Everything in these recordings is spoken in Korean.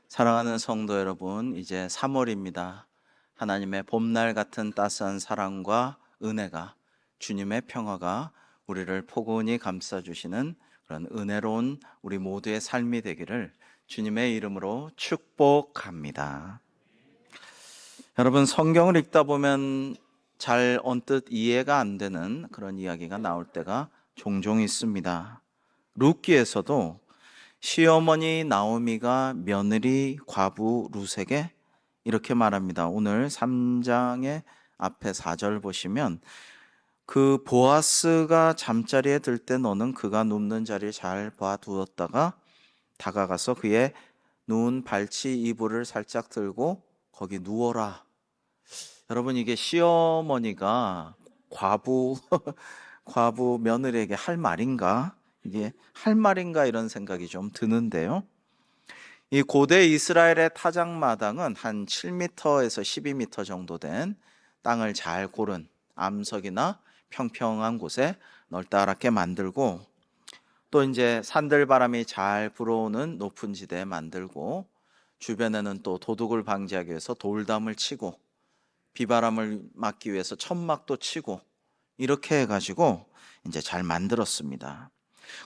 사랑하는 성도 여러분, 이제 3월입니다. 하나님의 봄날 같은 따스한 사랑과 은혜가, 주님의 평화가 우리를 포근히 감싸주시는 그런 은혜로운 우리 모두의 삶이 되기를 주님의 이름으로 축복합니다. 여러분, 성경을 읽다 보면 잘 언뜻 이해가 안 되는 그런 이야기가 나올 때가 종종 있습니다. 룻기에서도 시어머니 나오미가 며느리 과부 룻에게 이렇게 말합니다. 오늘 3장의 앞에 4절 보시면 그 보아스가 잠자리에 들 때 너는 그가 눕는 자리를 잘 봐두었다가 다가가서 그의 누운 발치 이불을 살짝 들고 거기 누워라. 여러분, 이게 시어머니가 과부 과부 며느리에게 할 말인가? 이게 할 말인가 이런 생각이 좀 드는데요. 이 고대 이스라엘의 타작마당은 한 7m에서 12m 정도 된 땅을 잘 고른 암석이나 평평한 곳에 널따랗게 만들고, 또 이제 산들바람이 잘 불어오는 높은 지대에 만들고, 주변에는 또 도둑을 방지하기 위해서 돌담을 치고, 비바람을 막기 위해서 천막도 치고, 이렇게 해가지고 이제 잘 만들었습니다.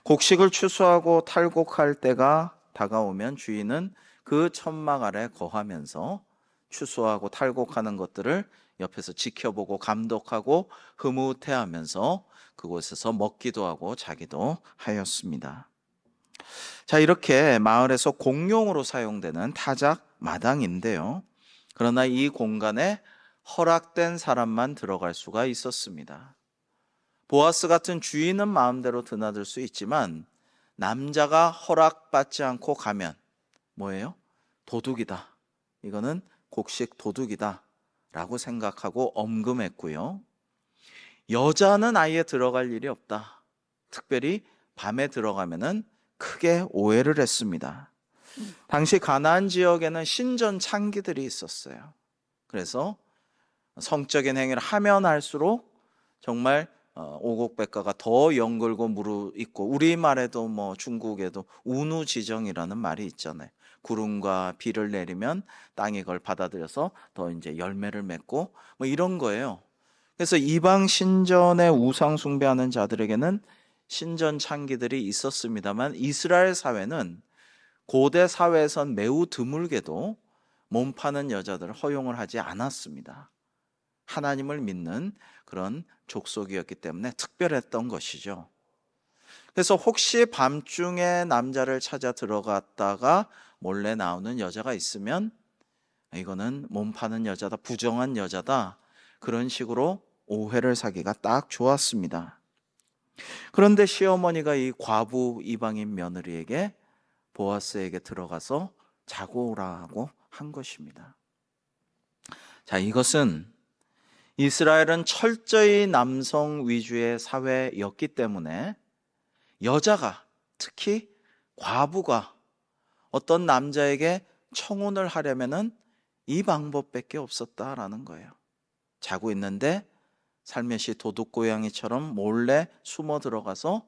곡식을 추수하고 탈곡할 때가 다가오면 주인은 그 천막 아래 거하면서 추수하고 탈곡하는 것들을 옆에서 지켜보고 감독하고 흐뭇해하면서 그곳에서 먹기도 하고 자기도 하였습니다. 자, 이렇게 마을에서 공용으로 사용되는 타작 마당인데요. 그러나 이 공간에 허락된 사람만 들어갈 수가 있었습니다. 보아스 같은 주인은 마음대로 드나들 수 있지만 남자가 허락받지 않고 가면 뭐예요? 도둑이다. 이거는 곡식 도둑이다 라고 생각하고 엄금했고요. 여자는 아예 들어갈 일이 없다. 특별히 밤에 들어가면은 크게 오해를 했습니다. 당시 가나안 지역에는 신전 창기들이 있었어요. 그래서 성적인 행위를 하면 할수록 정말 오곡백과가 더 연글고 무르익고, 우리말에도 뭐 중국에도 운우지정이라는 말이 있잖아요. 구름과 비를 내리면 땅이 그걸 받아들여서 더 이제 열매를 맺고 뭐 이런 거예요. 그래서 이방 신전에 우상 숭배하는 자들에게는 신전 창기들이 있었습니다만 이스라엘 사회는 고대 사회에선 매우 드물게도 몸 파는 여자들을 허용을 하지 않았습니다. 하나님을 믿는 그런 족속이었기 때문에 특별했던 것이죠. 그래서 혹시 밤중에 남자를 찾아 들어갔다가 몰래 나오는 여자가 있으면 이거는 몸 파는 여자다, 부정한 여자다, 그런 식으로 오해를 사기가 딱 좋았습니다. 그런데 시어머니가 이 과부 이방인 며느리에게 보아스에게 들어가서 자고 오라고 한 것입니다. 자, 이것은 이스라엘은 철저히 남성 위주의 사회였기 때문에 여자가, 특히 과부가 어떤 남자에게 청혼을 하려면은 이 방법밖에 없었다라는 거예요. 자고 있는데 살며시 도둑고양이처럼 몰래 숨어 들어가서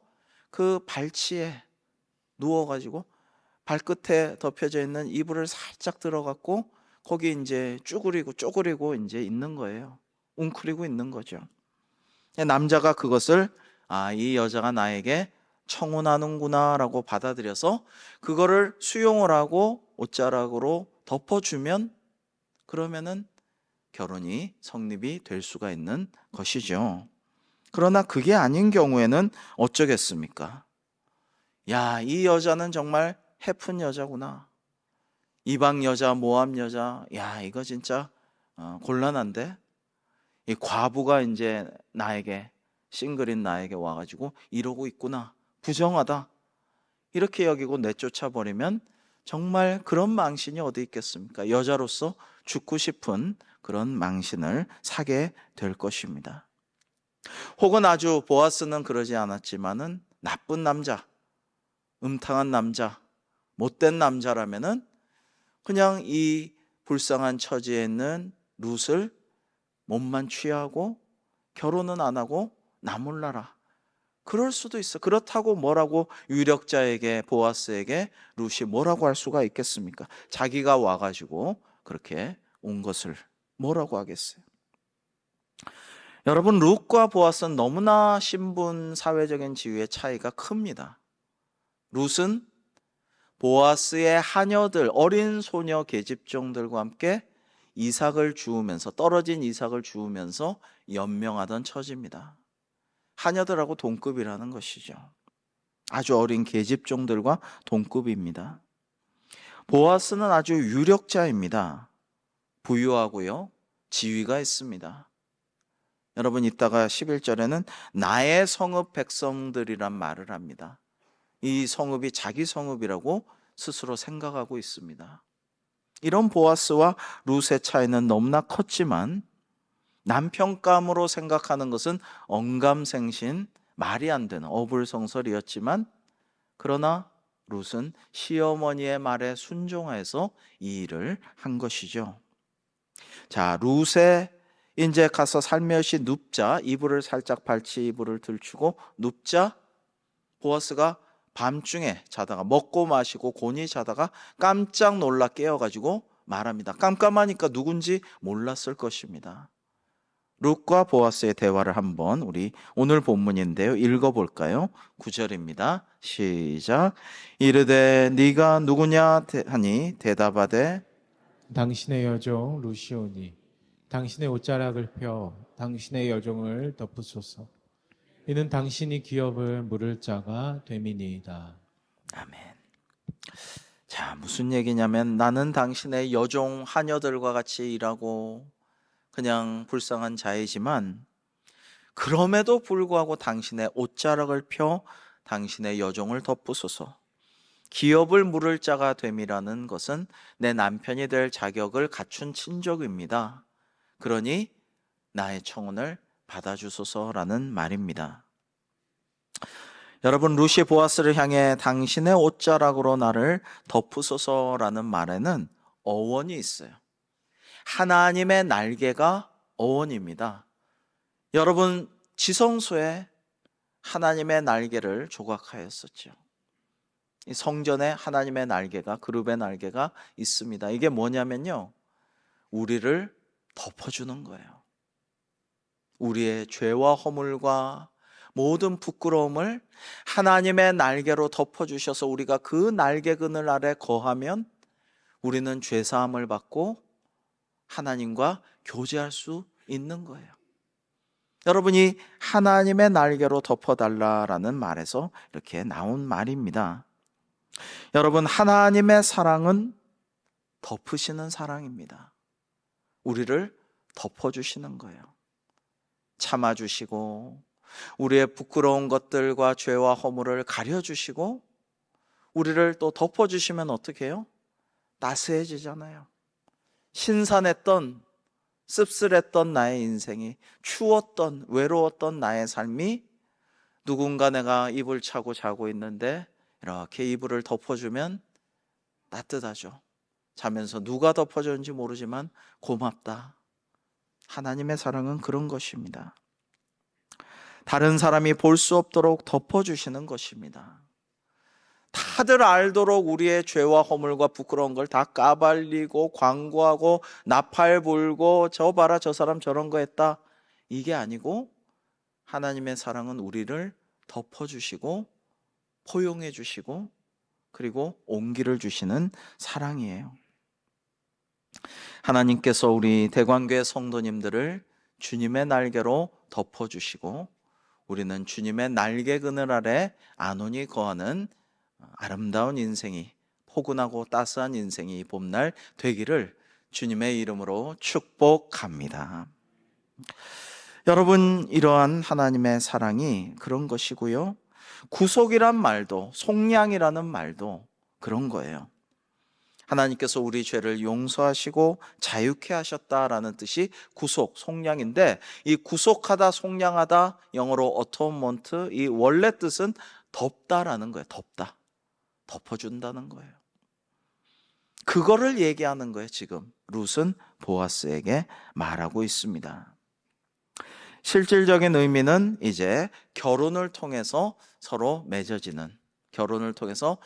그 발치에 누워가지고 발끝에 덮여져 있는 이불을 살짝 들어갔고 거기 이제 쪼그리고 이제 있는 거예요. 웅크리고 있는 거죠. 남자가 그것을 이 여자가 나에게 청혼하는구나 라고 받아들여서 그거를 수용을 하고 옷자락으로 덮어주면, 그러면은 결혼이 성립이 될 수가 있는 것이죠. 그러나 그게 아닌 경우에는 어쩌겠습니까? 야, 이 여자는 정말 해픈 여자구나. 이방 여자, 모함 여자, 야, 이거 진짜 곤란한데? 이 과부가 이제 나에게, 싱글인 나에게 와가지고 이러고 있구나, 부정하다, 이렇게 여기고 내쫓아 버리면 정말 그런 망신이 어디 있겠습니까? 여자로서 죽고 싶은 그런 망신을 사게 될 것입니다. 혹은 아주 보아스는 그러지 않았지만은 나쁜 남자, 음탕한 남자, 못된 남자라면은 그냥 이 불쌍한 처지에 있는 룻을 몸만 취하고 결혼은 안 하고 나 몰라라, 그럴 수도 있어. 그렇다고 뭐라고 유력자에게, 보아스에게 룻이 뭐라고 할 수가 있겠습니까? 자기가 와가지고 그렇게 온 것을 뭐라고 하겠어요? 여러분, 룻과 보아스는 너무나 신분, 사회적인 지위의 차이가 큽니다. 룻은 보아스의 하녀들, 어린 소녀 계집종들과 함께 이삭을 주우면서, 떨어진 이삭을 주우면서 연명하던 처지입니다. 하녀들하고 동급이라는 것이죠. 아주 어린 계집종들과 동급입니다. 보아스는 아주 유력자입니다. 부유하고요, 지위가 있습니다. 여러분, 이따가 11절에는 나의 성읍 백성들이란 말을 합니다. 이 성읍이 자기 성읍이라고 스스로 생각하고 있습니다. 이런 보아스와 룻의 차이는 너무나 컸지만 남편감으로 생각하는 것은 언감생신, 말이 안 되는 어불성설이었지만, 그러나 룻은 시어머니의 말에 순종해서 이 일을 한 것이죠. 자, 룻의 이제 가서 살며시 눕자, 이불을 살짝 발치 이불을 들추고 눕자, 보아스가 밤중에 자다가, 먹고 마시고 곤히 자다가 깜짝 놀라 깨어가지고 말합니다. 깜깜하니까 누군지 몰랐을 것입니다. 룻과 보아스의 대화를 한번 우리 오늘 본문인데요, 읽어볼까요? 9절입니다. 시작. 이르되 네가 누구냐 하니 대답하되 당신의 여종 루시오니 당신의 옷자락을 펴 당신의 여종을 덮으소서. 이는 당신이 기업을 물을 자가 됨이니이다. 아멘. 자, 무슨 얘기냐면, 나는 당신의 여종 하녀들과 같이 일하고 그냥 불쌍한 자이지만, 그럼에도 불구하고 당신의 옷자락을 펴 당신의 여종을 덮으소서. 기업을 물을 자가 됨이라는 것은 내 남편이 될 자격을 갖춘 친족입니다. 그러니 나의 청혼을 받아주소서라는 말입니다. 여러분, 룻이 보아스를 향해 당신의 옷자락으로 나를 덮으소서라는 말에는 어원이 있어요. 하나님의 날개가 어원입니다. 여러분, 지성소에 하나님의 날개를 조각하였었죠. 이 성전에 하나님의 날개가, 그룹의 날개가 있습니다. 이게 뭐냐면요, 우리를 덮어주는 거예요. 우리의 죄와 허물과 모든 부끄러움을 하나님의 날개로 덮어주셔서 우리가 그 날개 그늘 아래 거하면 우리는 죄사함을 받고 하나님과 교제할 수 있는 거예요. 여러분이 하나님의 날개로 덮어달라라는 말에서 이렇게 나온 말입니다. 여러분, 하나님의 사랑은 덮으시는 사랑입니다. 우리를 덮어주시는 거예요. 참아주시고 우리의 부끄러운 것들과 죄와 허물을 가려주시고 우리를 또 덮어주시면 어떻게 해요? 따스해지잖아요. 신선했던, 씁쓸했던 나의 인생이, 추웠던, 외로웠던 나의 삶이 누군가 내가 이불 차고 자고 있는데 이렇게 이불을 덮어주면 따뜻하죠. 자면서 누가 덮어줬는지 모르지만 고맙다. 하나님의 사랑은 그런 것입니다. 다른 사람이 볼 수 없도록 덮어주시는 것입니다. 다들 알도록 우리의 죄와 허물과 부끄러운 걸 다 까발리고 광고하고 나팔 불고 저 봐라 저 사람 저런 거 했다, 이게 아니고 하나님의 사랑은 우리를 덮어주시고 포용해 주시고 그리고 온기를 주시는 사랑이에요. 하나님께서 우리 대관교회 성도님들을 주님의 날개로 덮어주시고 우리는 주님의 날개 그늘 아래 안온히 거하는 아름다운 인생이, 포근하고 따스한 인생이 봄날 되기를 주님의 이름으로 축복합니다. 여러분, 이러한 하나님의 사랑이 그런 것이고요, 구속이란 말도, 속량이라는 말도 그런 거예요. 하나님께서 우리 죄를 용서하시고 자유케 하셨다라는 뜻이 구속, 속량인데, 이 구속하다, 속량하다, 영어로 어토먼트, 이 원래 뜻은 덮다라는 거예요. 덮다, 덮어준다는 거예요. 그거를 얘기하는 거예요. 지금 룻은 보아스에게 말하고 있습니다. 실질적인 의미는 이제 결혼을 통해서 서로 맺어지는, 결혼을 통해서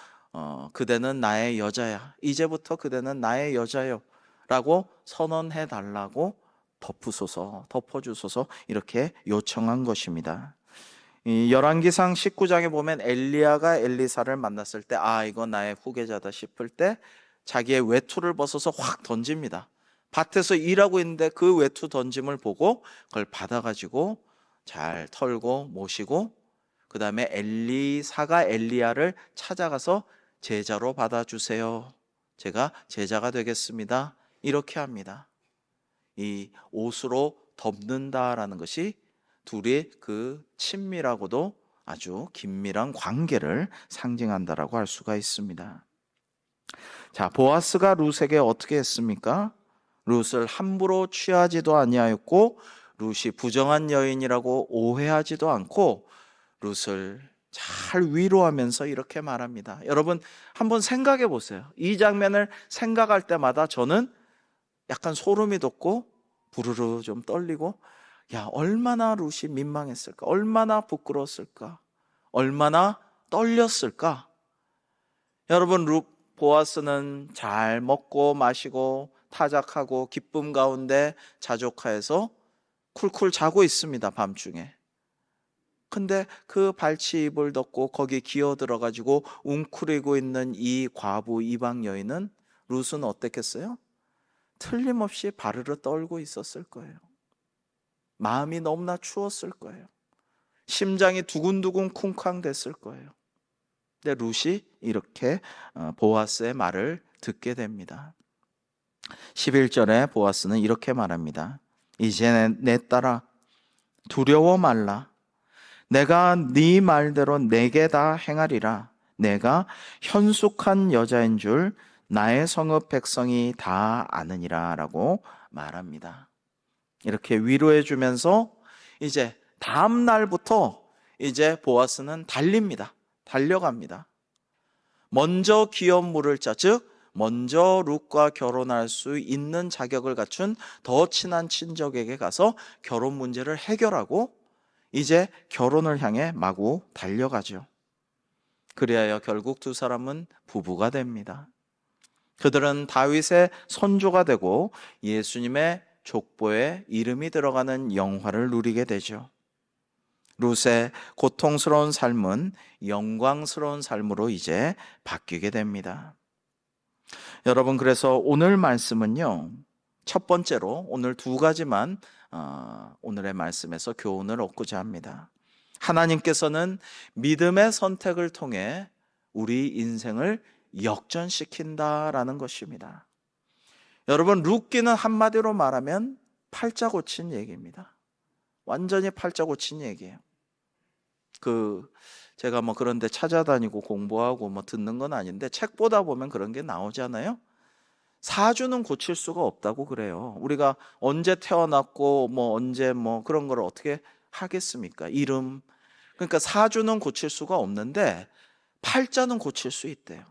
그대는 나의 여자야, 이제부터 그대는 나의 여자요 라고 선언해 달라고 덮어주소서 이렇게 요청한 것입니다. 이 열왕기상 19장에 보면 엘리야가 엘리사를 만났을 때 이건 나의 후계자다 싶을 때 자기의 외투를 벗어서 확 던집니다. 밭에서 일하고 있는데 그 외투 던짐을 보고 그걸 받아가지고 잘 털고 모시고 그 다음에 엘리사가 엘리야를 찾아가서 제자로 받아주세요. 제가 제자가 되겠습니다. 이렇게 합니다. 이 옷으로 덮는다라는 것이 둘이 그 친밀하고도 아주 긴밀한 관계를 상징한다라고 할 수가 있습니다. 자, 보아스가 룻에게 어떻게 했습니까? 룻을 함부로 취하지도 아니하였고 룻이 부정한 여인이라고 오해하지도 않고 룻을 잘 위로하면서 이렇게 말합니다. 여러분 한번 생각해 보세요. 이 장면을 생각할 때마다 저는 약간 소름이 돋고 부르르 좀 떨리고, 야, 얼마나 룻이 민망했을까, 얼마나 부끄러웠을까, 얼마나 떨렸을까. 여러분 보아스는 잘 먹고 마시고 타작하고 기쁨 가운데 자족하여서 쿨쿨 자고 있습니다, 밤중에. 근데 그 발치 이불 덮고 거기 기어 들어가지고 웅크리고 있는 이 과부 이방 여인은, 룻은 어땠겠어요? 틀림없이 바르르 떨고 있었을 거예요. 마음이 너무나 추웠을 거예요. 심장이 두근두근 쿵쾅 됐을 거예요. 근데 룻이 이렇게 보아스의 말을 듣게 됩니다. 11절에 보아스는 이렇게 말합니다. 이제 내 딸아, 두려워 말라. 내가 네 말대로 내게 다 행하리라. 내가 현숙한 여자인 줄 나의 성읍 백성이 다 아느니라 라고 말합니다. 이렇게 위로해 주면서 이제 다음 날부터 이제 보아스는 달립니다. 달려갑니다. 먼저 기업 물을 자, 즉 먼저 룻과 결혼할 수 있는 자격을 갖춘 더 친한 친족에게 가서 결혼 문제를 해결하고 이제 결혼을 향해 마구 달려가죠. 그리하여 결국 두 사람은 부부가 됩니다. 그들은 다윗의 선조가 되고 예수님의 족보에 이름이 들어가는 영화를 누리게 되죠. 룻의 고통스러운 삶은 영광스러운 삶으로 이제 바뀌게 됩니다. 여러분, 그래서 오늘 말씀은요, 첫 번째로 오늘 두 가지만 오늘의 말씀에서 교훈을 얻고자 합니다. 하나님께서는 믿음의 선택을 통해 우리 인생을 역전시킨다라는 것입니다. 여러분, 룻기는 한마디로 말하면 팔자 고친 얘기입니다. 완전히 팔자 고친 얘기예요. 제가 그런데 찾아다니고 공부하고 듣는 건 아닌데 책 보다 보면 그런 게 나오잖아요. 사주는 고칠 수가 없다고 그래요. 우리가 언제 태어났고 언제 그런 걸 어떻게 하겠습니까? 이름. 그러니까 사주는 고칠 수가 없는데 팔자는 고칠 수 있대요.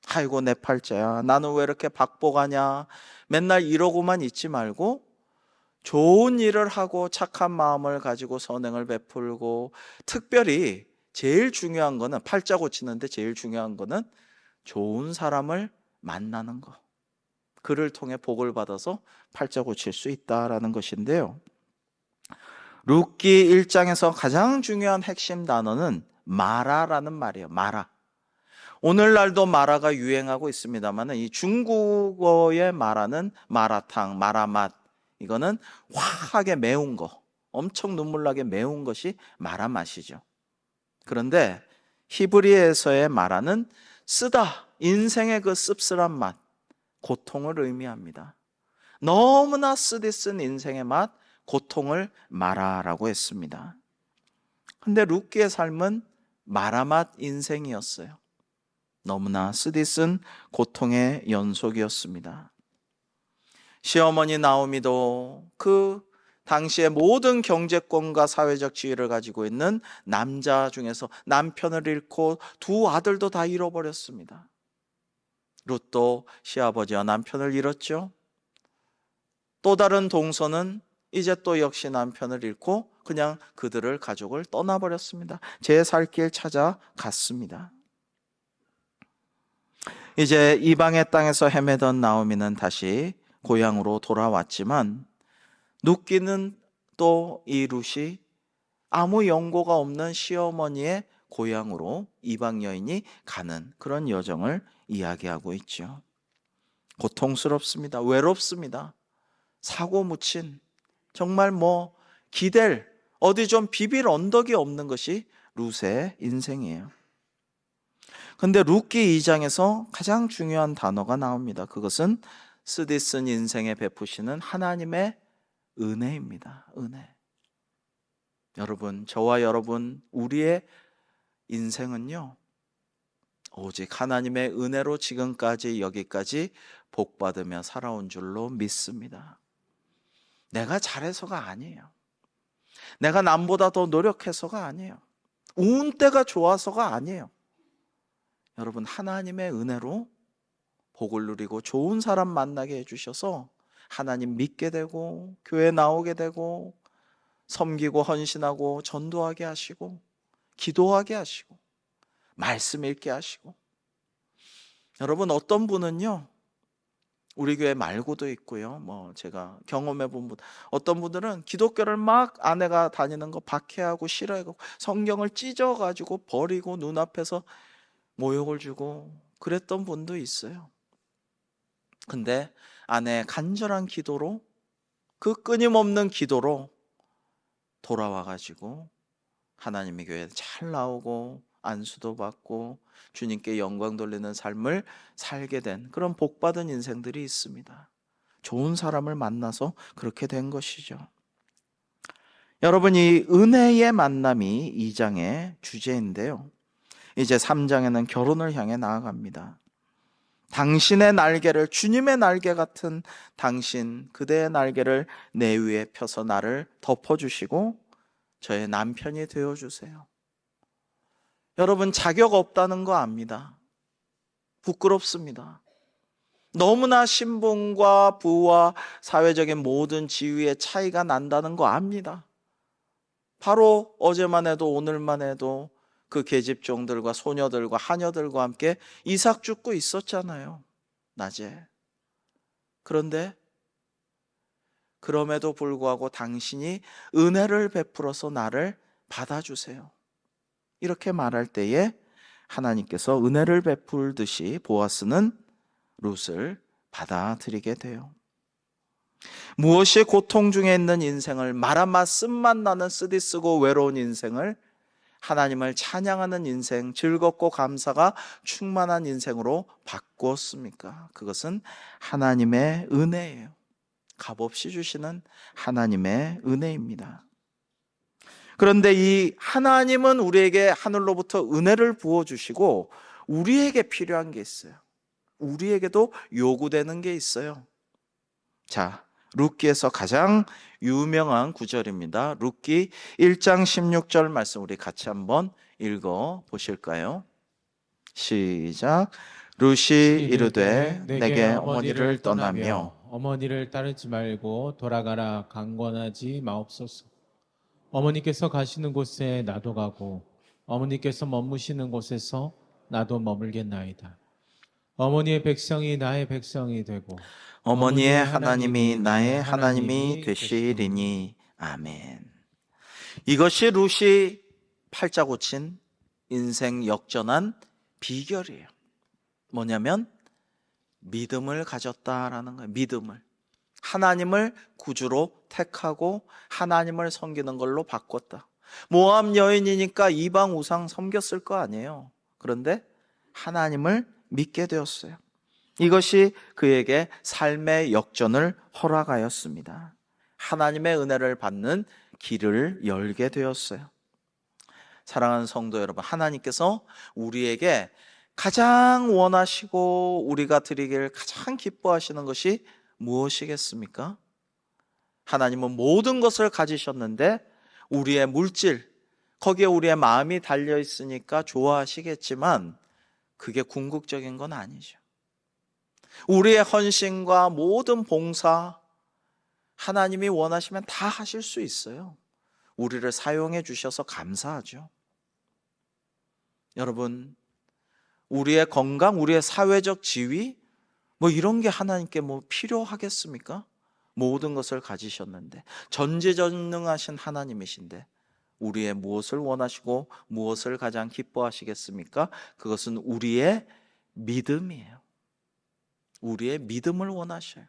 아이고 내 팔자야, 나는 왜 이렇게 박복하냐, 맨날 이러고만 있지 말고 좋은 일을 하고 착한 마음을 가지고 선행을 베풀고, 특별히 제일 중요한 거는, 팔자 고치는데 제일 중요한 거는 좋은 사람을 만나는 거, 그를 통해 복을 받아서 팔자 고칠 수 있다라는 것인데요, 룻기 1장에서 가장 중요한 핵심 단어는 마라라는 말이에요. 마라. 오늘날도 마라가 유행하고 있습니다만 이 중국어의 마라는 마라탕, 마라맛, 이거는 화하게 매운 거, 엄청 눈물나게 매운 것이 마라 맛이죠. 그런데 히브리에서의 마라는 쓰다, 인생의 그 씁쓸한 맛, 고통을 의미합니다. 너무나 쓰디 쓴 인생의 맛, 고통을 마라라고 했습니다. 근데 룻기의 삶은 마라맛 인생이었어요. 너무나 쓰디 쓴 고통의 연속이었습니다. 시어머니 나오미도 그 당시의 모든 경제권과 사회적 지위를 가지고 있는 남자 중에서 남편을 잃고 두 아들도 다 잃어버렸습니다. 룻도 시아버지와 남편을 잃었죠. 또 다른 동서는 이제 또 역시 남편을 잃고 그냥 그들을 가족을 떠나버렸습니다. 제 살 길 찾아갔습니다. 이제 이방의 땅에서 헤매던 나오미는 다시 고향으로 돌아왔지만 룻기는 또 이 룻이 아무 연고가 없는 시어머니의 고향으로 이방 여인이 가는 그런 여정을 이야기하고 있죠. 고통스럽습니다. 외롭습니다. 사고 묻힌, 정말 기댈, 어디 좀 비빌 언덕이 없는 것이 룻의 인생이에요. 근데 룻기 2장에서 가장 중요한 단어가 나옵니다. 그것은 쓰디쓴 인생에 베푸시는 하나님의 은혜입니다. 은혜. 여러분, 저와 여러분, 우리의 인생은요, 오직 하나님의 은혜로 지금까지 여기까지 복받으며 살아온 줄로 믿습니다. 내가 잘해서가 아니에요. 내가 남보다 더 노력해서가 아니에요. 운때가 좋아서가 아니에요. 여러분, 하나님의 은혜로 복을 누리고 좋은 사람 만나게 해주셔서 하나님 믿게 되고 교회 나오게 되고 섬기고 헌신하고 전도하게 하시고 기도하게 하시고 말씀 읽게 하시고. 여러분, 어떤 분은요, 우리 교회 말고도 있고요, 제가 경험해 본 분, 어떤 분들은 기독교를 막 아내가 다니는 거 박해하고 싫어하고 성경을 찢어가지고 버리고 눈앞에서 모욕을 주고 그랬던 분도 있어요. 근데 아내의 간절한 기도로, 그 끊임없는 기도로 돌아와가지고 하나님의 교회에 잘 나오고 안수도 받고 주님께 영광 돌리는 삶을 살게 된 그런 복받은 인생들이 있습니다. 좋은 사람을 만나서 그렇게 된 것이죠. 여러분, 이 은혜의 만남이 2장의 주제인데요, 이제 3장에는 결혼을 향해 나아갑니다. 당신의 날개를, 주님의 날개 같은 당신, 그대의 날개를 내 위에 펴서 나를 덮어주시고 저의 남편이 되어주세요. 여러분, 자격 없다는 거 압니다. 부끄럽습니다. 너무나 신분과 부와 사회적인 모든 지위의 차이가 난다는 거 압니다. 바로 어제만 해도 오늘만 해도 그 계집종들과 소녀들과 하녀들과 함께 이삭 줍고 있었잖아요, 낮에. 그런데 그럼에도 불구하고 당신이 은혜를 베풀어서 나를 받아주세요, 이렇게 말할 때에 하나님께서 은혜를 베풀듯이 보아스는 룻을 받아들이게 돼요. 무엇이 고통 중에 있는 인생을, 말아마 쓴맛 나는 쓰디쓰고 외로운 인생을 하나님을 찬양하는 인생, 즐겁고 감사가 충만한 인생으로 바꾸었습니까? 그것은 하나님의 은혜예요. 값없이 주시는 하나님의 은혜입니다. 그런데 이 하나님은 우리에게 하늘로부터 은혜를 부어주시고 우리에게 필요한 게 있어요. 우리에게도 요구되는 게 있어요. 자, 룻기에서 가장 유명한 구절입니다. 룻기 1장 16절 말씀 우리 같이 한번 읽어 보실까요? 시작. 룻이 이르되 내게 어머니를 떠나며 어머니를 따르지 말고 돌아가라 강권하지 마옵소서. 어머니께서 가시는 곳에 나도 가고 어머니께서 머무시는 곳에서 나도 머물겠나이다. 어머니의 백성이 나의 백성이 되고 어머니의 하나님이 나의 하나님이 되시리니. 아멘. 이것이 룻이 팔자 고친 인생 역전한 비결이에요. 뭐냐면 믿음을 가졌다라는 거예요. 믿음을. 하나님을 구주로 택하고 하나님을 섬기는 걸로 바꿨다. 모압 여인이니까 이방 우상 섬겼을 거 아니에요. 그런데 하나님을 믿게 되었어요. 이것이 그에게 삶의 역전을 허락하였습니다. 하나님의 은혜를 받는 길을 열게 되었어요. 사랑하는 성도 여러분, 하나님께서 우리에게 가장 원하시고 우리가 드리기를 가장 기뻐하시는 것이 무엇이겠습니까? 하나님은 모든 것을 가지셨는데 우리의 물질, 거기에 우리의 마음이 달려 있으니까 좋아하시겠지만 그게 궁극적인 건 아니죠. 우리의 헌신과 모든 봉사, 하나님이 원하시면 다 하실 수 있어요. 우리를 사용해 주셔서 감사하죠. 여러분, 우리의 건강, 우리의 사회적 지위, 뭐 이런 게 하나님께 뭐 필요하겠습니까? 모든 것을 가지셨는데, 전지전능하신 하나님이신데 우리의 무엇을 원하시고 무엇을 가장 기뻐하시겠습니까? 그것은 우리의 믿음이에요. 우리의 믿음을 원하셔요.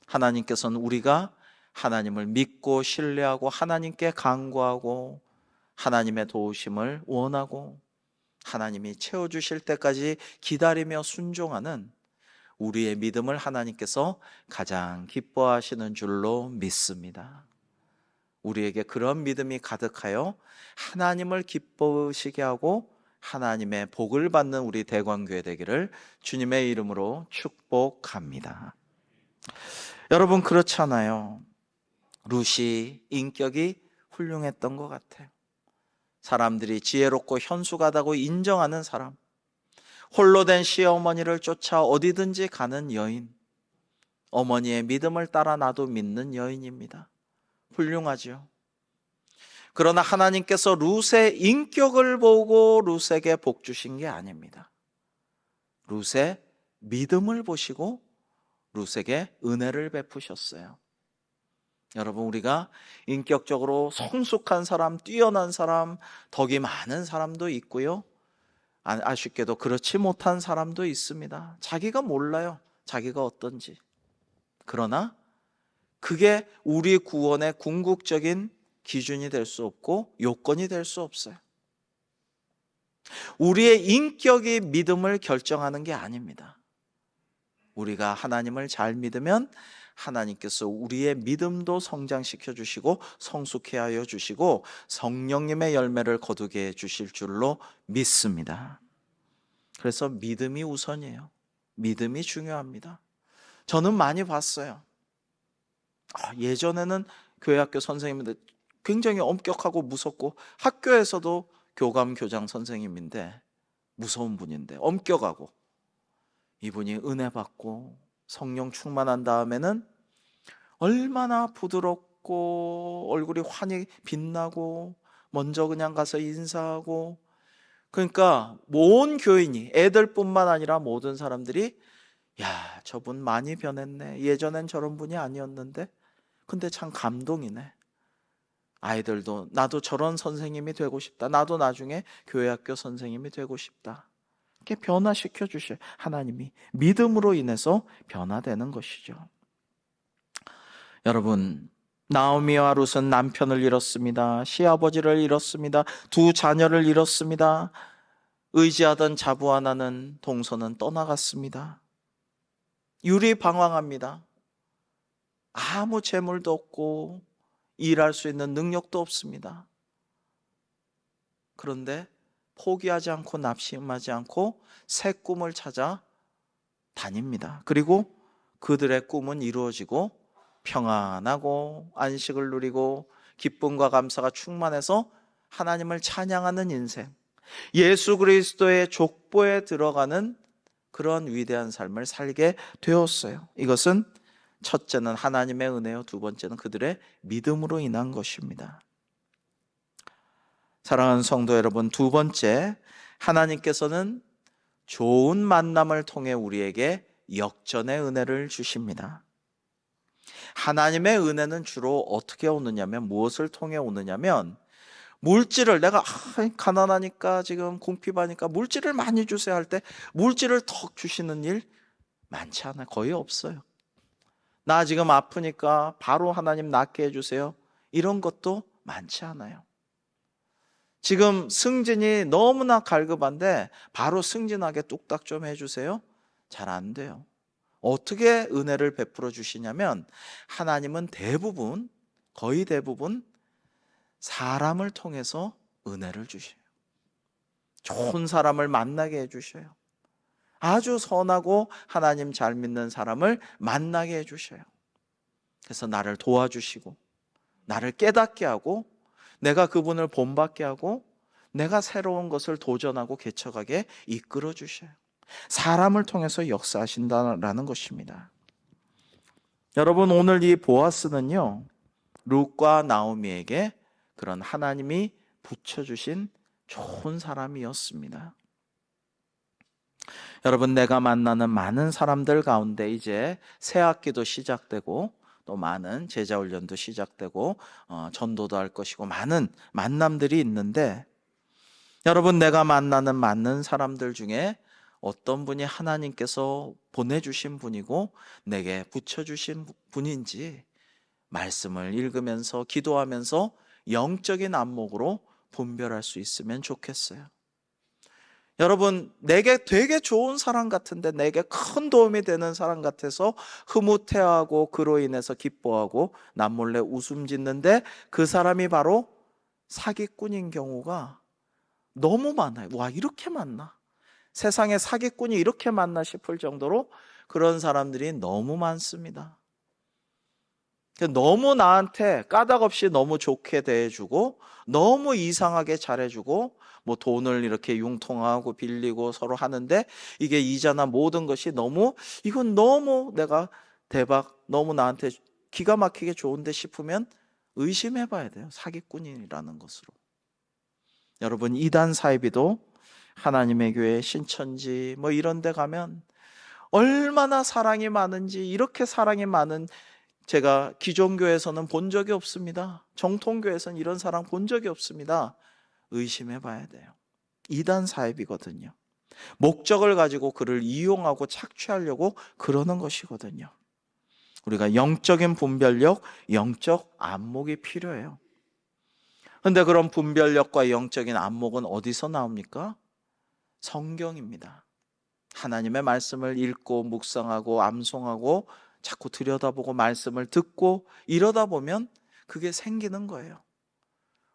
하나님께서는 우리가 하나님을 믿고 신뢰하고 하나님께 간구하고 하나님의 도우심을 원하고 하나님이 채워주실 때까지 기다리며 순종하는 우리의 믿음을 하나님께서 가장 기뻐하시는 줄로 믿습니다. 우리에게 그런 믿음이 가득하여 하나님을 기뻐하시게 하고 하나님의 복을 받는 우리 대광교회 되기를 주님의 이름으로 축복합니다. 여러분, 그렇잖아요. 룻이 인격이 훌륭했던 것 같아요. 사람들이 지혜롭고 현숙하다고 인정하는 사람, 홀로 된 시어머니를 쫓아 어디든지 가는 여인, 어머니의 믿음을 따라 나도 믿는 여인입니다. 훌륭하죠. 그러나 하나님께서 룻의 인격을 보고 룻에게 복 주신 게 아닙니다. 룻의 믿음을 보시고 룻에게 은혜를 베푸셨어요. 여러분, 우리가 인격적으로 성숙한 사람, 뛰어난 사람, 덕이 많은 사람도 있고요, 아쉽게도 그렇지 못한 사람도 있습니다. 자기가 몰라요, 자기가 어떤지. 그러나 그게 우리 구원의 궁극적인 기준이 될 수 없고 요건이 될 수 없어요. 우리의 인격이 믿음을 결정하는 게 아닙니다. 우리가 하나님을 잘 믿으면 하나님께서 우리의 믿음도 성장시켜 주시고 성숙해 하여 주시고 성령님의 열매를 거두게 해 주실 줄로 믿습니다. 그래서 믿음이 우선이에요. 믿음이 중요합니다. 저는 많이 봤어요. 예전에는 교회 학교 선생님인데 굉장히 엄격하고 무섭고, 학교에서도 교감 교장 선생님인데 무서운 분인데 엄격하고, 이분이 은혜 받고 성령 충만한 다음에는 얼마나 부드럽고 얼굴이 환히 빛나고 먼저 그냥 가서 인사하고, 그러니까 온 교인이, 애들뿐만 아니라 모든 사람들이 야, 저분 많이 변했네, 예전엔 저런 분이 아니었는데, 근데 참 감동이네. 아이들도 나도 저런 선생님이 되고 싶다, 나도 나중에 교회 학교 선생님이 되고 싶다, 이렇게 변화시켜 주셔. 하나님이 믿음으로 인해서 변화되는 것이죠. 여러분, 나오미와 룻은 남편을 잃었습니다. 시아버지를 잃었습니다. 두 자녀를 잃었습니다. 의지하던 자부 하나는, 동서는 떠나갔습니다. 유리방황합니다. 아무 재물도 없고 일할 수 있는 능력도 없습니다. 그런데 포기하지 않고 낙심하지 않고 새 꿈을 찾아 다닙니다. 그리고 그들의 꿈은 이루어지고 평안하고 안식을 누리고 기쁨과 감사가 충만해서 하나님을 찬양하는 인생, 예수 그리스도의 족보에 들어가는 그런 위대한 삶을 살게 되었어요. 이것은 첫째는 하나님의 은혜요, 두 번째는 그들의 믿음으로 인한 것입니다. 사랑하는 성도 여러분, 두 번째, 하나님께서는 좋은 만남을 통해 우리에게 역전의 은혜를 주십니다. 하나님의 은혜는 주로 어떻게 오느냐면, 무엇을 통해 오느냐면, 물질을, 내가 가난하니까 지금 궁핍하니까 물질을 많이 주세요 할 때 물질을 턱 주시는 일 많지 않아요. 거의 없어요. 나 지금 아프니까 바로 하나님 낫게 해주세요, 이런 것도 많지 않아요. 지금 승진이 너무나 갈급한데 바로 승진하게 뚝딱 좀 해주세요, 잘 안 돼요. 어떻게 은혜를 베풀어 주시냐면, 하나님은 대부분, 거의 대부분 사람을 통해서 은혜를 주셔요. 좋은 사람을 만나게 해주셔요. 아주 선하고 하나님 잘 믿는 사람을 만나게 해주셔요. 그래서 나를 도와주시고 나를 깨닫게 하고 내가 그분을 본받게 하고 내가 새로운 것을 도전하고 개척하게 이끌어 주셔요. 사람을 통해서 역사하신다라는 것입니다. 여러분, 오늘 이 보아스는요, 룻과 나오미에게 그런 하나님이 붙여주신 좋은 사람이었습니다. 여러분, 내가 만나는 많은 사람들 가운데 이제 새 학기도 시작되고 또 많은 제자 훈련도 시작되고 전도도 할 것이고 많은 만남들이 있는데, 여러분, 내가 만나는 많은 사람들 중에 어떤 분이 하나님께서 보내주신 분이고 내게 붙여주신 분인지 말씀을 읽으면서 기도하면서 영적인 안목으로 분별할 수 있으면 좋겠어요. 여러분, 내게 되게 좋은 사람 같은데, 내게 큰 도움이 되는 사람 같아서 흐뭇해하고 그로 인해서 기뻐하고 남몰래 웃음 짓는데 그 사람이 바로 사기꾼인 경우가 너무 많아요. 와, 이렇게 많나? 세상에 사기꾼이 이렇게 많나 싶을 정도로 그런 사람들이 너무 많습니다. 너무 나한테 까닭없이 너무 좋게 대해주고 너무 이상하게 잘해주고 뭐 돈을 이렇게 융통하고 빌리고 서로 하는데 이게 이자나 모든 것이 너무, 이건 너무 내가 대박, 너무 나한테 기가 막히게 좋은데 싶으면 의심해 봐야 돼요. 사기꾼이라는 것으로. 여러분, 이단 사이비도 하나님의 교회 신천지 뭐 이런 데 가면 얼마나 사랑이 많은지, 이렇게 사랑이 많은 제가 기존교회에서는 본 적이 없습니다. 정통교회에서는 이런 사랑 본 적이 없습니다. 의심해 봐야 돼요. 이단 사입이거든요. 목적을 가지고 그를 이용하고 착취하려고 그러는 것이거든요. 우리가 영적인 분별력, 영적 안목이 필요해요. 그런데 그런 분별력과 영적인 안목은 어디서 나옵니까? 성경입니다. 하나님의 말씀을 읽고 묵상하고 암송하고 자꾸 들여다보고 말씀을 듣고 이러다 보면 그게 생기는 거예요.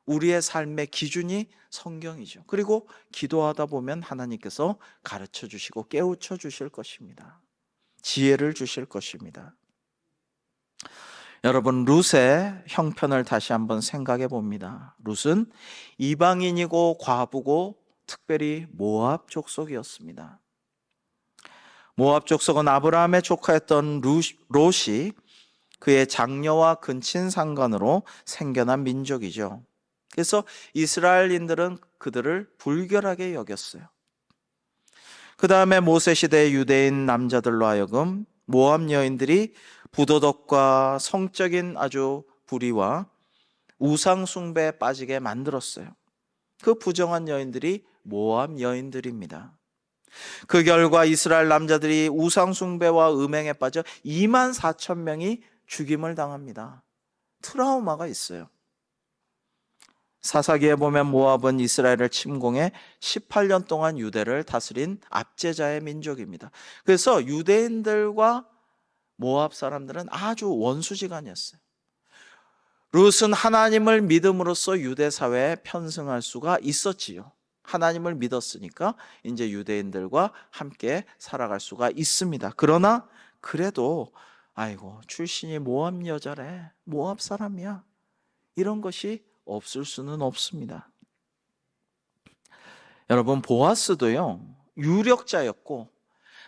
우리의 삶의 기준이 성경이죠. 그리고 기도하다 보면 하나님께서 가르쳐 주시고 깨우쳐 주실 것입니다. 지혜를 주실 것입니다. 여러분, 룻의 형편을 다시 한번 생각해 봅니다. 룻은 이방인이고 과부고 특별히 모압 족속이었습니다. 모압 족속은 아브라함의 조카였던 롯이 그의 장녀와 근친 상간으로 생겨난 민족이죠. 그래서 이스라엘인들은 그들을 불결하게 여겼어요. 그 다음에 모세 시대의 유대인 남자들로 하여금 모압 여인들이 부도덕과 성적인 아주 불의와 우상 숭배에 빠지게 만들었어요. 그 부정한 여인들이 모압 여인들입니다. 그 결과 이스라엘 남자들이 우상 숭배와 음행에 빠져 2만 4천 명이 죽임을 당합니다. 트라우마가 있어요. 사사기에 보면 모압은 이스라엘을 침공해 18년 동안 유대를 다스린 압제자의 민족입니다. 그래서 유대인들과 모압 사람들은 아주 원수지간이었어요. 룻은 하나님을 믿음으로써 유대 사회에 편승할 수가 있었지요. 하나님을 믿었으니까 이제 유대인들과 함께 살아갈 수가 있습니다. 그러나 그래도 아이고, 출신이 모압 여자래, 모압 사람이야, 이런 것이 없을 수는 없습니다. 여러분, 보아스도요, 유력자였고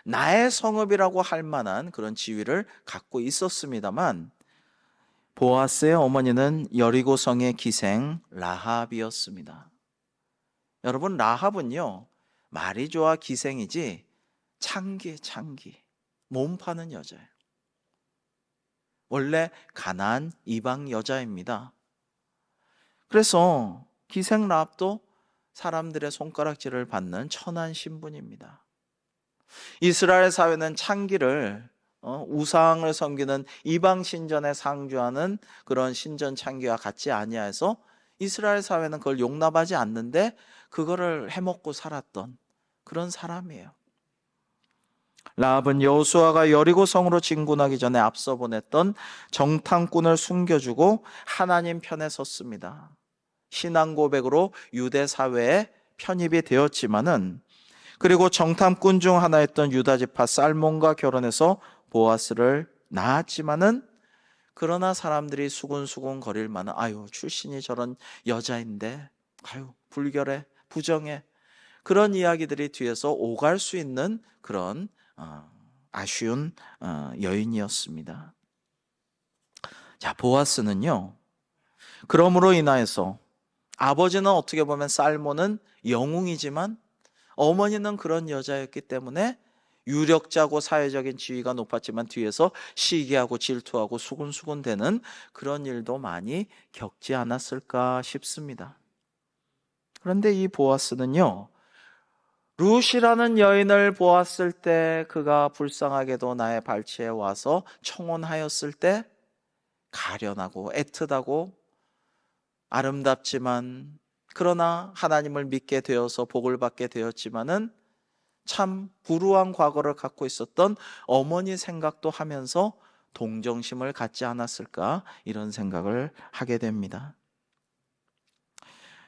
나의 성읍이라고 할 만한 그런 지위를 갖고 있었습니다만, 보아스의 어머니는 여리고성의 기생 라합이었습니다. 여러분, 라합은요, 말이 좋아 기생이지 창기 몸 파는 여자예요. 원래 가나안 이방 여자입니다. 그래서 기생 라합도 사람들의 손가락질을 받는 천한 신분입니다. 이스라엘 사회는 창기를 우상을 섬기는 이방 신전에 상주하는 그런 신전 창기와 같지 아니하여서 이스라엘 사회는 그걸 용납하지 않는데 그거를 해먹고 살았던 그런 사람이에요. 라합은 여호수아가 여리고 성으로 진군하기 전에 앞서 보냈던 정탐꾼을 숨겨주고 하나님 편에 섰습니다. 신앙 고백으로 유대 사회에 편입이 되었지만은, 그리고 정탐꾼 중 하나였던 유다 지파 살몬과 결혼해서 보아스를 낳았지만은, 그러나 사람들이 수군수군 거릴 만한, 아유, 출신이 저런 여자인데, 아유, 불결해, 부정해, 그런 이야기들이 뒤에서 오갈 수 있는 그런 아쉬운 여인이었습니다. 자, 보아스는요, 그러므로 인하여서 아버지는 어떻게 보면 살몬은 영웅이지만 어머니는 그런 여자였기 때문에 유력자고 사회적인 지위가 높았지만 뒤에서 시기하고 질투하고 수군수군대는 그런 일도 많이 겪지 않았을까 싶습니다. 그런데 이 보아스는요, 룻이라는 여인을 보았을 때 그가 불쌍하게도 나의 발치에 와서 청혼하였을 때 가련하고 애틋하고 아름답지만, 그러나 하나님을 믿게 되어서 복을 받게 되었지만은 참 불우한 과거를 갖고 있었던 어머니 생각도 하면서 동정심을 갖지 않았을까, 이런 생각을 하게 됩니다.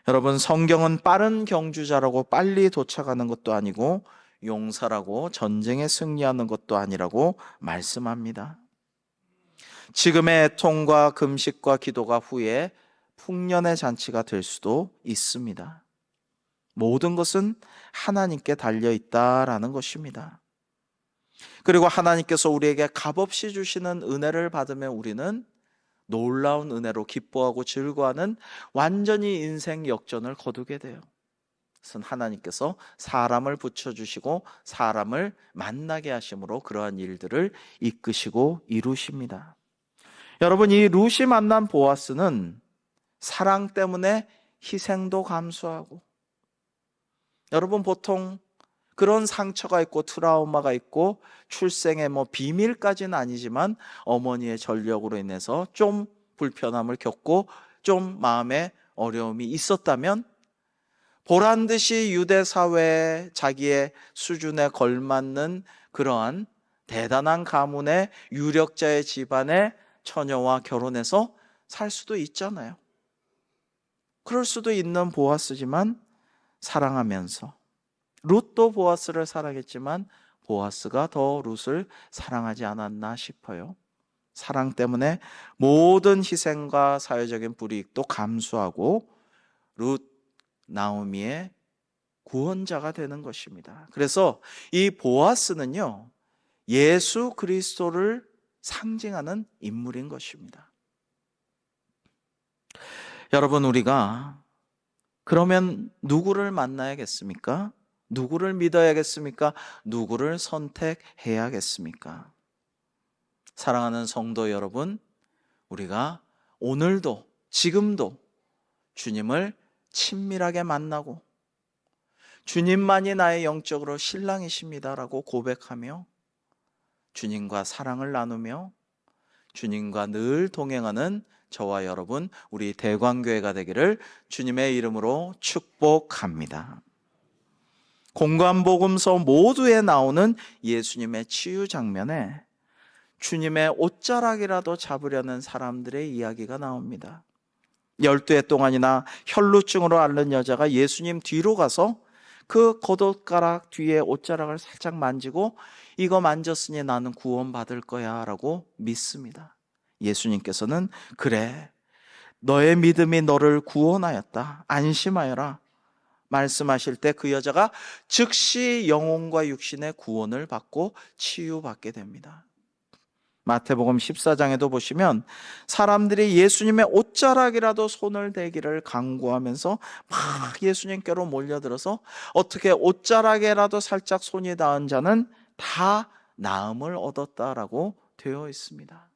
여러분, 성경은 빠른 경주자라고 빨리 도착하는 것도 아니고 용사라고 전쟁에 승리하는 것도 아니라고 말씀합니다. 지금의 애통과 금식과 기도가 후에 풍년의 잔치가 될 수도 있습니다. 모든 것은 하나님께 달려있다라는 것입니다. 그리고 하나님께서 우리에게 값없이 주시는 은혜를 받으면 우리는 놀라운 은혜로 기뻐하고 즐거워하는 완전히 인생 역전을 거두게 돼요. 그것은 하나님께서 사람을 붙여주시고 사람을 만나게 하심으로 그러한 일들을 이끄시고 이루십니다. 여러분, 이 룻이 만난 보아스는 사랑 때문에 희생도 감수하고, 여러분 보통 그런 상처가 있고 트라우마가 있고 출생의 비밀까지는 아니지만 어머니의 전력으로 인해서 좀 불편함을 겪고 좀 마음에 어려움이 있었다면 보란 듯이 유대 사회에 자기의 수준에 걸맞는 그러한 대단한 가문의 유력자의 집안의 처녀와 결혼해서 살 수도 있잖아요. 그럴 수도 있는 보아스지만 사랑하면서, 룻도 보아스를 사랑했지만 보아스가 더 룻을 사랑하지 않았나 싶어요. 사랑 때문에 모든 희생과 사회적인 불이익도 감수하고 룻, 나오미의 구원자가 되는 것입니다. 그래서 이 보아스는요, 예수 그리스도를 상징하는 인물인 것입니다. 여러분, 우리가 그러면 누구를 만나야겠습니까? 누구를 믿어야겠습니까? 누구를 선택해야겠습니까? 사랑하는 성도 여러분, 우리가 오늘도 지금도 주님을 친밀하게 만나고 주님만이 나의 영적으로 신랑이십니다라고 고백하며 주님과 사랑을 나누며 주님과 늘 동행하는 저와 여러분, 우리 대광교회가 되기를 주님의 이름으로 축복합니다. 공관복음서 모두에 나오는 예수님의 치유 장면에 주님의 옷자락이라도 잡으려는 사람들의 이야기가 나옵니다. 12해 동안이나 혈루증으로 앓는 여자가 예수님 뒤로 가서 그 겉옷가락 뒤에 옷자락을 살짝 만지고 이거 만졌으니 나는 구원받을 거야 라고 믿습니다. 예수님께서는 그래, 너의 믿음이 너를 구원하였다, 안심하여라 말씀하실 때 그 여자가 즉시 영혼과 육신의 구원을 받고 치유받게 됩니다. 마태복음 14장에도 보시면 사람들이 예수님의 옷자락이라도 손을 대기를 강구하면서 막 예수님께로 몰려들어서 어떻게 옷자락에라도 살짝 손이 닿은 자는 다 나음을 얻었다라고 되어 있습니다.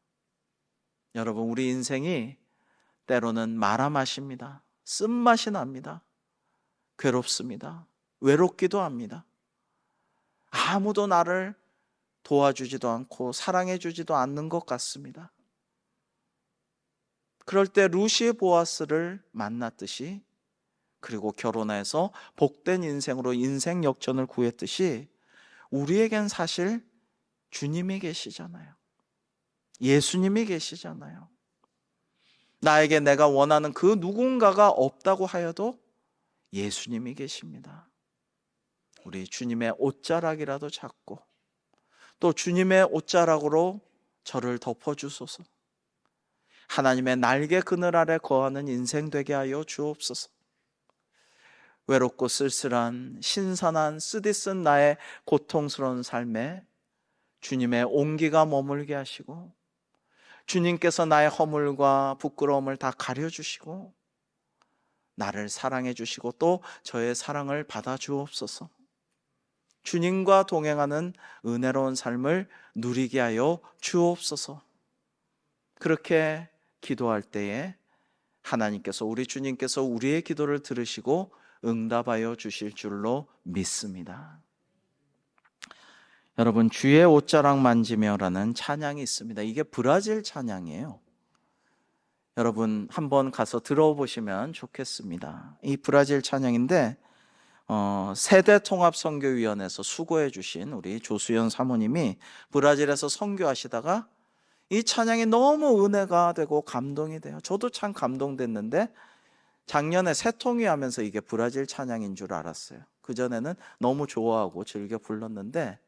여러분, 우리 인생이 때로는 말아마십니다. 쓴맛이 납니다. 괴롭습니다. 외롭기도 합니다. 아무도 나를 도와주지도 않고 사랑해주지도 않는 것 같습니다. 그럴 때 룻이 보아스를 만났듯이, 그리고 결혼해서 복된 인생으로 인생 역전을 구했듯이 우리에겐 사실 주님이 계시잖아요. 예수님이 계시잖아요. 나에게 내가 원하는 그 누군가가 없다고 하여도 예수님이 계십니다. 우리 주님의 옷자락이라도 잡고 또 주님의 옷자락으로 저를 덮어주소서. 하나님의 날개 그늘 아래 거하는 인생 되게 하여 주옵소서. 외롭고 쓸쓸한 신선한 쓰디쓴 나의 고통스러운 삶에 주님의 온기가 머물게 하시고 주님께서 나의 허물과 부끄러움을 다 가려주시고 나를 사랑해 주시고 또 저의 사랑을 받아 주옵소서. 주님과 동행하는 은혜로운 삶을 누리게 하여 주옵소서. 그렇게 기도할 때에 하나님께서, 우리 주님께서 우리의 기도를 들으시고 응답하여 주실 줄로 믿습니다. 여러분, 주의 옷자락 만지며라는 찬양이 있습니다. 이게 브라질 찬양이에요. 여러분 한번 가서 들어보시면 좋겠습니다. 이 브라질 찬양인데 세대통합선교위원회에서 수고해 주신 우리 조수연 사모님이 브라질에서 선교하시다가 이 찬양이 너무 은혜가 되고 감동이 돼요. 저도 참 감동됐는데 작년에 새통이 하면서 이게 브라질 찬양인 줄 알았어요. 그전에는 너무 좋아하고 즐겨 불렀는데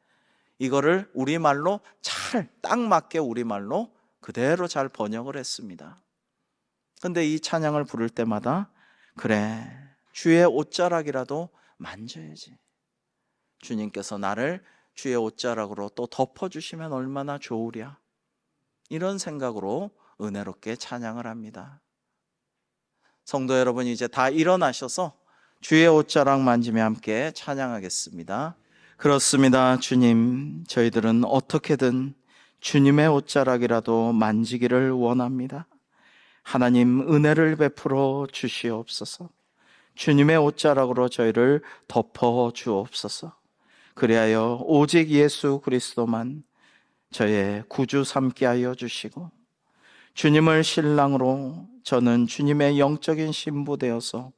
이거를 우리말로 딱 맞게 우리말로 그대로 잘 번역을 했습니다. 근데 이 찬양을 부를 때마다 그래, 주의 옷자락이라도 만져야지. 주님께서 나를 주의 옷자락으로 또 덮어주시면 얼마나 좋으랴. 이런 생각으로 은혜롭게 찬양을 합니다. 성도 여러분, 이제 다 일어나셔서 주의 옷자락 만지며 함께 찬양하겠습니다. 그렇습니다. 주님, 저희들은 어떻게든 주님의 옷자락이라도 만지기를 원합니다. 하나님, 은혜를 베풀어 주시옵소서. 주님의 옷자락으로 저희를 덮어 주옵소서. 그리하여 오직 예수 그리스도만 저의 구주 삼게 하여 주시고 주님을 신랑으로 저는 주님의 영적인 신부 되어서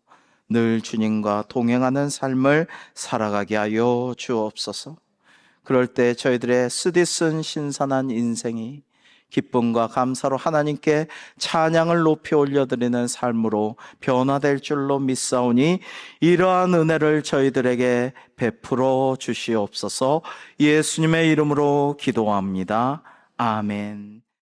늘 주님과 동행하는 삶을 살아가게 하여 주옵소서. 그럴 때 저희들의 쓰디쓴 신선한 인생이 기쁨과 감사로 하나님께 찬양을 높이 올려드리는 삶으로 변화될 줄로 믿사오니 이러한 은혜를 저희들에게 베풀어 주시옵소서. 예수님의 이름으로 기도합니다. 아멘.